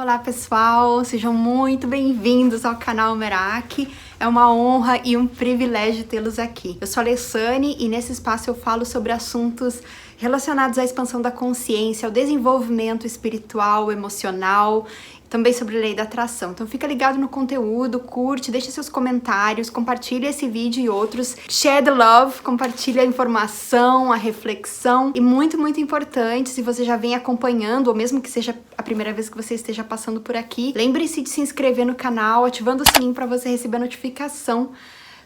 Olá pessoal, sejam muito bem-vindos ao canal Merak. É uma honra e um privilégio tê-los aqui. Eu sou a Alessane e nesse espaço eu falo sobre assuntos relacionados à expansão da consciência, ao desenvolvimento espiritual, emocional, também sobre lei da atração. Então fica ligado no conteúdo, curte, deixa seus comentários, compartilha esse vídeo e outros. Share the love, compartilha a informação, a reflexão. E muito importante, se você já vem acompanhando, ou mesmo que seja a primeira vez que você esteja passando por aqui, lembre-se de se inscrever no canal, ativando o sininho para você receber a notificação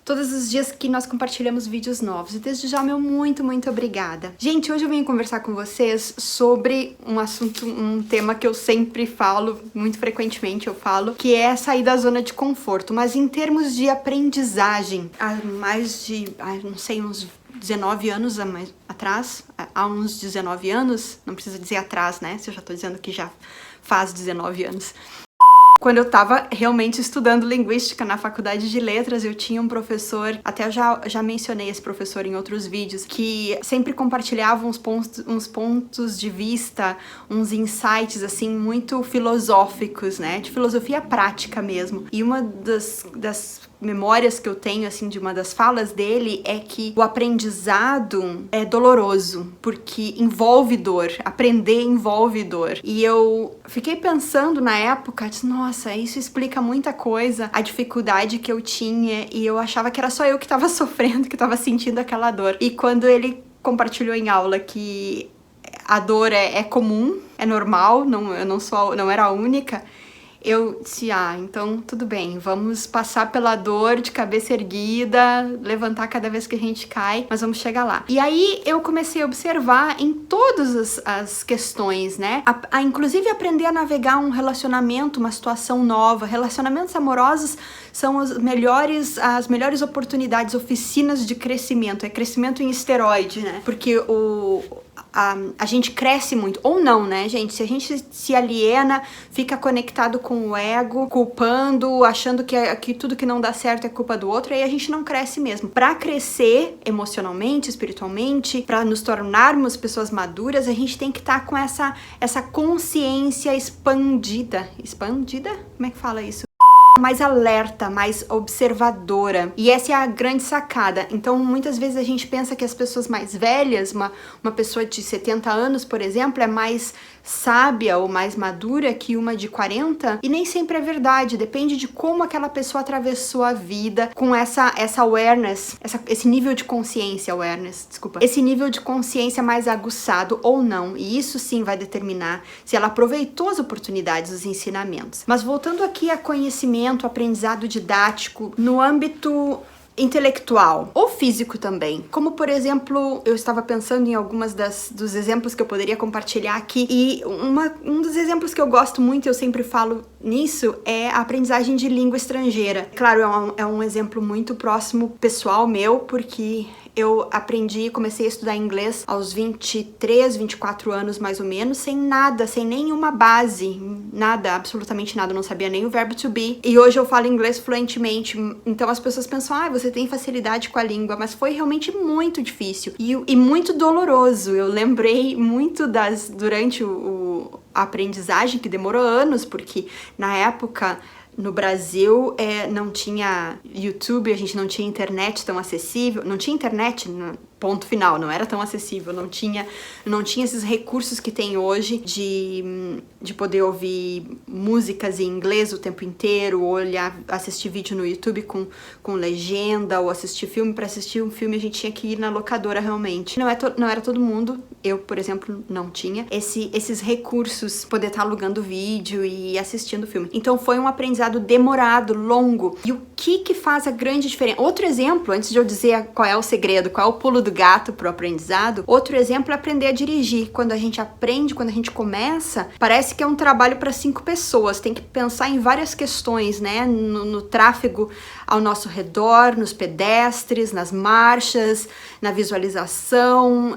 todos os dias que nós compartilhamos vídeos novos. E desde já, meu muito obrigada. Gente, hoje eu venho conversar com vocês sobre um assunto, um tema que eu sempre falo, muito frequentemente eu falo, que é sair da zona de conforto, mas em termos de aprendizagem. Há mais de, não sei, uns 19 anos atrás, há uns 19 anos, não precisa dizer atrás, né? Se eu já tô dizendo que já faz 19 anos. Quando eu tava realmente estudando linguística na faculdade de letras, eu tinha um professor, até já mencionei esse professor em outros vídeos, que sempre compartilhava uns pontos de vista, uns insights, assim, muito filosóficos, né? De filosofia prática mesmo. E uma das memórias que eu tenho, assim, de uma das falas dele é que o aprendizado é doloroso, porque envolve dor, aprender envolve dor. E eu fiquei pensando na época, nossa, isso explica muita coisa, a dificuldade que eu tinha, e eu achava que era só eu que tava sofrendo, que tava sentindo aquela dor. E quando ele compartilhou em aula que a dor é comum, é normal, eu não era a única, eu disse, então tudo bem, vamos passar pela dor de cabeça erguida, levantar cada vez que a gente cai, mas vamos chegar lá. E aí eu comecei a observar em todas as questões, né? Inclusive aprender a navegar um relacionamento, uma situação nova. Relacionamentos amorosos são as melhores oportunidades, oficinas de crescimento. É crescimento em esteroide, né? Porque a gente cresce muito, ou não, né, gente? Se a gente se aliena, fica conectado com o ego, culpando, achando que tudo que não dá certo é culpa do outro, aí a gente não cresce mesmo. Pra crescer emocionalmente, espiritualmente, pra nos tornarmos pessoas maduras, a gente tem que estar com essa consciência expandida. Expandida? Como é que fala isso? Mais alerta, mais observadora. E essa é a grande sacada. Então, muitas vezes a gente pensa que as pessoas mais velhas, uma pessoa de 70 anos, por exemplo, é mais sábia ou mais madura que uma de 40, e nem sempre é verdade. Depende de como aquela pessoa atravessou a vida com essa awareness, esse nível de consciência, esse nível de consciência mais aguçado ou não. E isso sim vai determinar se ela aproveitou as oportunidades, os ensinamentos. Mas voltando aqui a conhecimento, aprendizado didático no âmbito intelectual ou físico também, como por exemplo, eu estava pensando em algumas dos exemplos que eu poderia compartilhar aqui, e um dos exemplos que eu gosto muito, eu sempre falo nisso, é a aprendizagem de língua estrangeira. Claro, é um exemplo muito próximo, pessoal meu, porque eu comecei a estudar inglês aos 23, 24 anos mais ou menos, sem nada, sem nenhuma base, nada, absolutamente nada, eu não sabia nem o verbo to be, e hoje eu falo inglês fluentemente. Então as pessoas pensam, você tem facilidade com a língua, mas foi realmente muito difícil e muito doloroso. Eu lembrei muito durante a aprendizagem, que demorou anos, porque na época no Brasil não tinha YouTube, a gente não tinha internet tão acessível, não tinha internet, ponto final, não era tão acessível, não tinha esses recursos que tem hoje de poder ouvir músicas em inglês o tempo inteiro, ou assistir vídeo no YouTube com legenda, ou assistir filme. Para assistir um filme a gente tinha que ir na locadora realmente. Não era todo mundo, eu, por exemplo, não tinha esses recursos, poder estar alugando vídeo e assistindo filme. Então foi um aprendizado demorado, longo. E o que faz a grande diferença? Outro exemplo, antes de eu dizer qual é o segredo, qual é o pulo do gato pro aprendizado, outro exemplo é aprender a dirigir. Quando a gente aprende, quando a gente começa, parece que é um trabalho para 5 pessoas, tem que pensar em várias questões, né? No tráfego, ao nosso redor, nos pedestres, nas marchas, na visualização,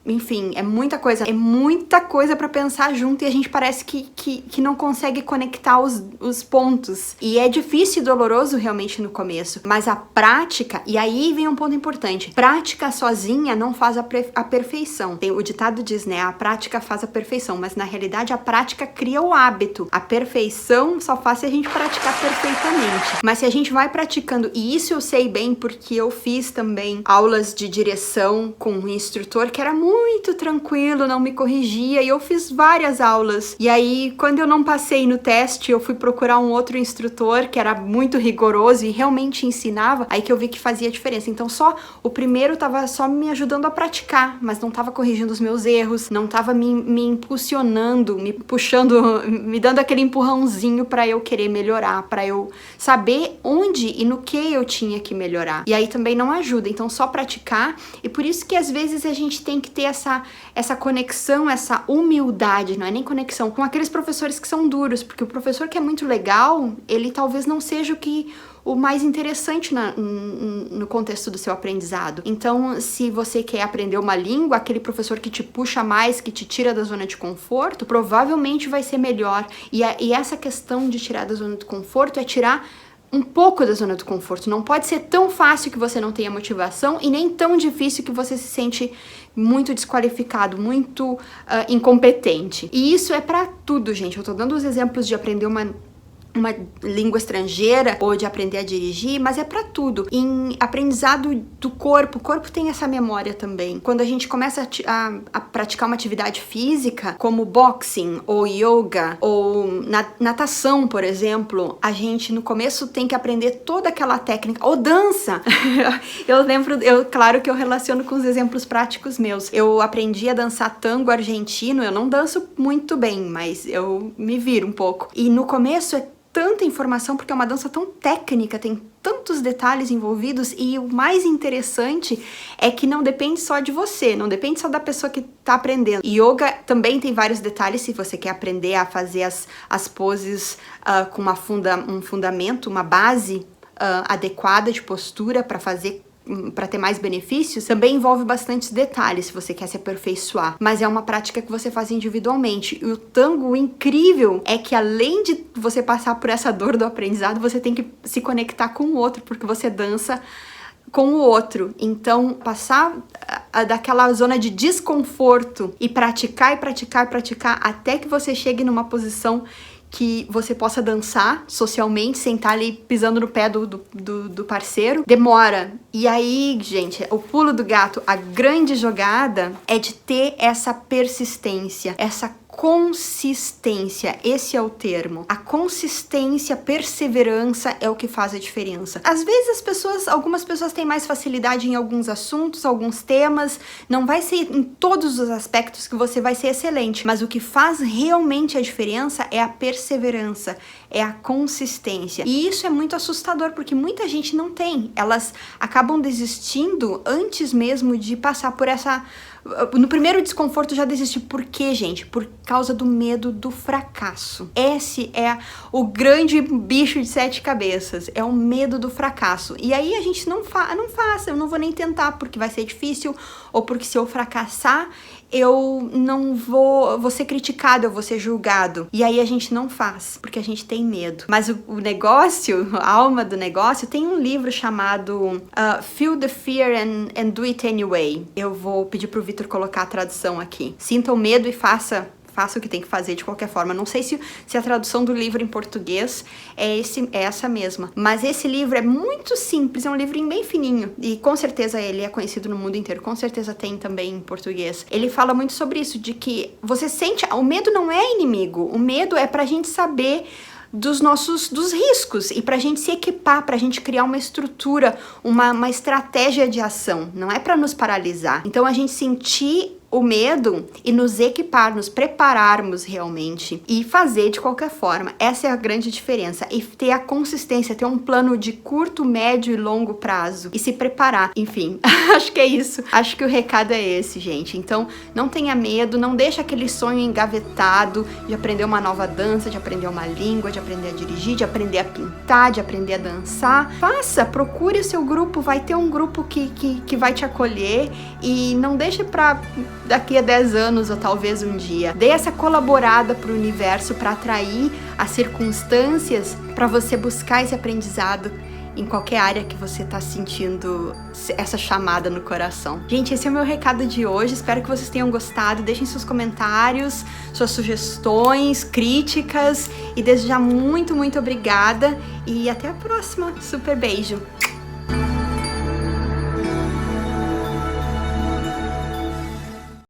enfim, é muita coisa para pensar junto e a gente parece que não consegue conectar os pontos. E é difícil e doloroso realmente no começo, mas a prática, e aí vem um ponto importante, prática sozinha não faz a perfeição. O ditado diz, né, a prática faz a perfeição, mas na realidade a prática cria o hábito. A perfeição só faz se a gente praticar perfeitamente. Mas se a gente vai praticando, e isso eu sei bem porque eu fiz também aulas de direção com um instrutor que era muito tranquilo, não me corrigia, e eu fiz várias aulas. E aí, quando eu não passei no teste, eu fui procurar um outro instrutor que era muito rigoroso e realmente ensinava, aí que eu vi que fazia diferença. Então só o primeiro tava só me ajudando a praticar, mas não tava corrigindo os meus erros, não tava me impulsionando, me puxando, me dando aquele empurrãozinho pra eu querer melhorar, pra eu saber onde e no que eu tinha que melhorar. E aí também não ajuda, então só praticar, e por isso que às vezes a gente tem que ter essa conexão, essa humildade, não é nem conexão, com aqueles professores que são duros, porque o professor que é muito legal, ele talvez não seja o mais interessante no contexto do seu aprendizado. Então, se você quer aprender uma língua, aquele professor que te puxa mais, que te tira da zona de conforto, provavelmente vai ser melhor. E essa questão de tirar da zona de conforto é tirar um pouco da zona do conforto. Não pode ser tão fácil que você não tenha motivação e nem tão difícil que você se sente muito desqualificado, muito incompetente. E isso é pra tudo, gente. Eu tô dando os exemplos de aprender uma língua estrangeira ou de aprender a dirigir, mas é pra tudo. Em aprendizado do corpo, o corpo tem essa memória também. Quando a gente começa a praticar uma atividade física, como boxing ou yoga ou natação, por exemplo, a gente no começo tem que aprender toda aquela técnica, ou dança. Claro que eu relaciono com os exemplos práticos meus. Eu aprendi a dançar tango argentino, eu não danço muito bem, mas eu me viro um pouco. E no começo é tanta informação, porque é uma dança tão técnica, tem tantos detalhes envolvidos, e o mais interessante é que não depende só de você, não depende só da pessoa que tá aprendendo. Yoga também tem vários detalhes, se você quer aprender a fazer as poses com um fundamento, uma base adequada de postura para ter mais benefícios, também envolve bastantes detalhes se você quer se aperfeiçoar, mas é uma prática que você faz individualmente. E o tango, o incrível é que além de você passar por essa dor do aprendizado, você tem que se conectar com o outro, porque você dança com o outro. Então, passar daquela zona de desconforto e praticar até que você chegue numa posição que você possa dançar socialmente, sem estar ali pisando no pé do parceiro, demora. E aí, gente, o pulo do gato, a grande jogada é de ter essa persistência, essa consistência, esse é o termo. A consistência, perseverança é o que faz a diferença. Às vezes algumas pessoas têm mais facilidade em alguns assuntos, alguns temas, não vai ser em todos os aspectos que você vai ser excelente, mas o que faz realmente a diferença é a perseverança, é a consistência. E isso é muito assustador, porque muita gente não tem. Elas acabam desistindo antes mesmo de passar por essa... No primeiro desconforto já desisti. Por quê, gente? Por causa do medo do fracasso. Esse é o grande bicho de 7 cabeças. É o medo do fracasso. E aí a gente não faça, eu não vou nem tentar porque vai ser difícil, ou porque se eu fracassar, eu não vou ser criticado, eu vou ser julgado. E aí a gente não faz, porque a gente tem medo. Mas o negócio, a alma do negócio, tem um livro chamado Feel the Fear and Do It Anyway. Eu vou pedir pro Vitor colocar a tradução aqui. Sinta o medo e faça o que tem que fazer de qualquer forma. Não sei se a tradução do livro em português é essa mesma. Mas esse livro é muito simples, é um livrinho bem fininho. E com certeza ele é conhecido no mundo inteiro. Com certeza tem também em português. Ele fala muito sobre isso, de que você sente... O medo não é inimigo. O medo é pra gente saber dos riscos e pra gente se equipar, pra gente criar uma estrutura, uma estratégia de ação. Não é pra nos paralisar. Então a gente sentir o medo e nos equipar, nos prepararmos realmente e fazer de qualquer forma. Essa é a grande diferença. E ter a consistência, ter um plano de curto, médio e longo prazo e se preparar. Enfim, acho que é isso. Acho que o recado é esse, gente. Então, não tenha medo, não deixa aquele sonho engavetado de aprender uma nova dança, de aprender uma língua, de aprender a dirigir, de aprender a pintar, de aprender a dançar. Faça, procure o seu grupo, vai ter um grupo que vai te acolher e não deixe pra daqui a 10 anos ou talvez um dia. Dê essa colaborada pro universo para atrair as circunstâncias para você buscar esse aprendizado em qualquer área que você tá sentindo essa chamada no coração. Gente, esse é o meu recado de hoje. Espero que vocês tenham gostado. Deixem seus comentários, suas sugestões, críticas e desde já muito, muito obrigada e até a próxima. Super beijo!